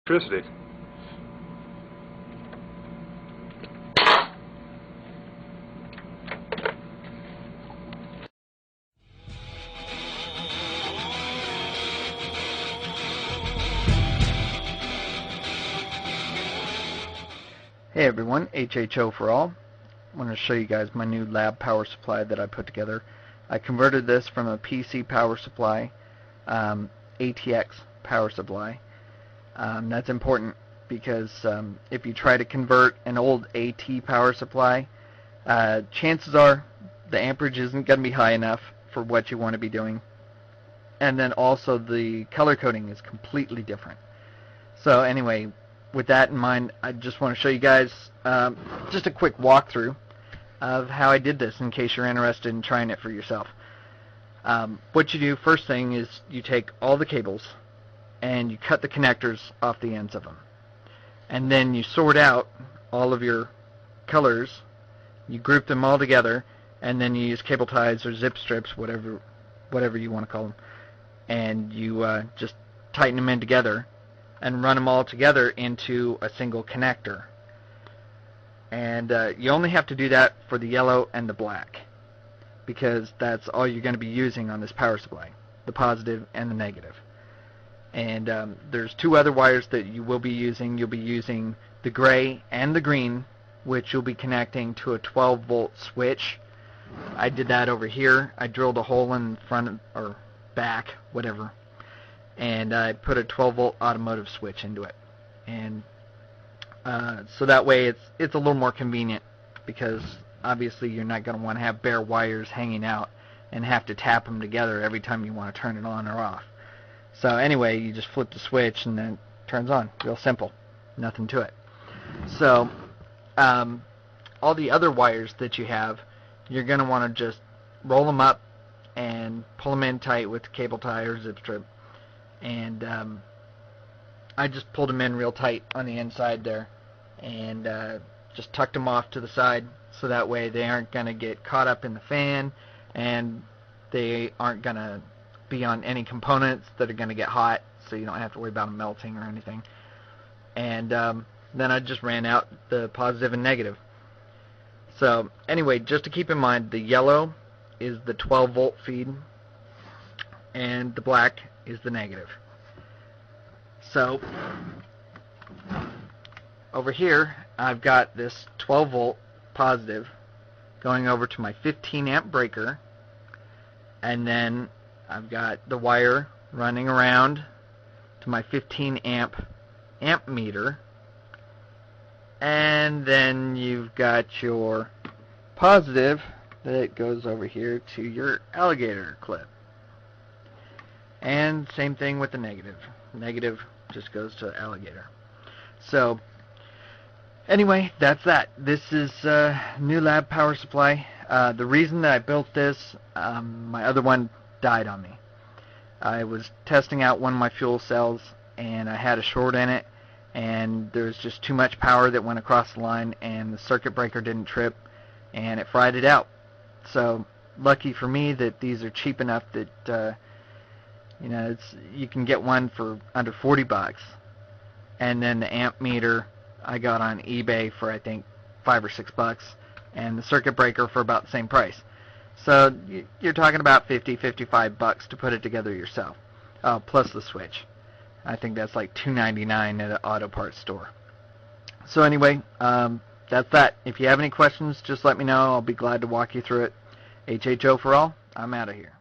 Electricity. Hey everyone, HHO for all. I want to show you guys my new lab power supply that I put together. I converted this from a PC power supply, ATX power supply. That's important because if you try to convert an old AT power supply, chances are the amperage isn't going to be high enough for what you want to be doing. And then also the color coding is completely different. So anyway, with that in mind, I just want to show you guys just a quick walkthrough of how I did this in case you're interested in trying it for yourself. What you do first thing is you take all the cables and you cut the connectors off the ends of them. And then you sort out all of your colors, you group them all together, and then you use cable ties or zip strips, whatever you want to call them, and you just tighten them in together and run them all together into a single connector. And you only have to do that for the yellow and the black, because that's all you're going to be using on this power supply, the positive and the negative. And there's two other wires that you will be using. You'll be using the gray and the green, which you'll be connecting to a 12-volt switch. I did that over here. I drilled a hole in front or back, whatever, and I put a 12-volt automotive switch into it. And so that way it's a little more convenient, because obviously you're not going to want to have bare wires hanging out and have to tap them together every time you want to turn it on or off. So anyway, you just flip the switch and then it turns on. Real simple. Nothing to it. So all the other wires that you have, you're going to want to just roll them up and pull them in tight with cable tie or zip strip. And I just pulled them in real tight on the inside there and just tucked them off to the side, so that way they aren't going to get caught up in the fan and they aren't going to be on any components that are going to get hot, so you don't have to worry about them melting or anything. And then I just ran out the positive and negative. So anyway, just to keep in mind, the yellow is the 12-volt feed and the black is the negative. So over here I've got this 12-volt positive going over to my 15-amp breaker, and then I've got the wire running around to my 15-amp amp meter, and then you've got your positive that goes over here to your alligator clip. And same thing with the negative. Negative just goes to alligator. So anyway, that's that. This is new lab power supply. The reason that I built this, my other one died on me. I was testing out one of my fuel cells and I had a short in it, and there was just too much power that went across the line, and the circuit breaker didn't trip and it fried it out. So lucky for me that these are cheap enough that you can get one for under 40 bucks. And then the amp meter I got on eBay for I think $5 or $6, and the circuit breaker for about the same price. So you're talking about $50-$55 to put it together yourself, plus the switch. I think that's like $2.99 at an auto parts store. So anyway, that's that. If you have any questions, just let me know. I'll be glad to walk you through it. HHO for all. I'm out of here.